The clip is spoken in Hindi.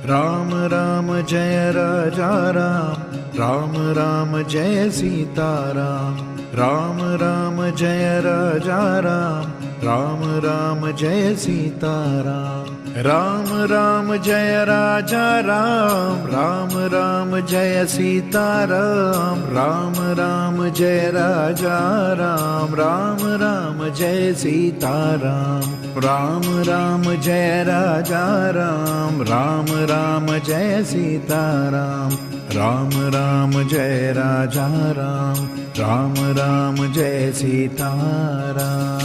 राम राम जय राजा राम, राम राम जय सीता राम, राम राम जय राजा राम, राम राम जय सीता राम, राम राम जय राजा राम, राम राम जय सीता राम, राम राम जय राजा राम, राम राम जय सीता राम, राम राम जय राजा राम, राम राम जय सीता राम, राम राम जय राजा राम, राम राम जय सीता राम।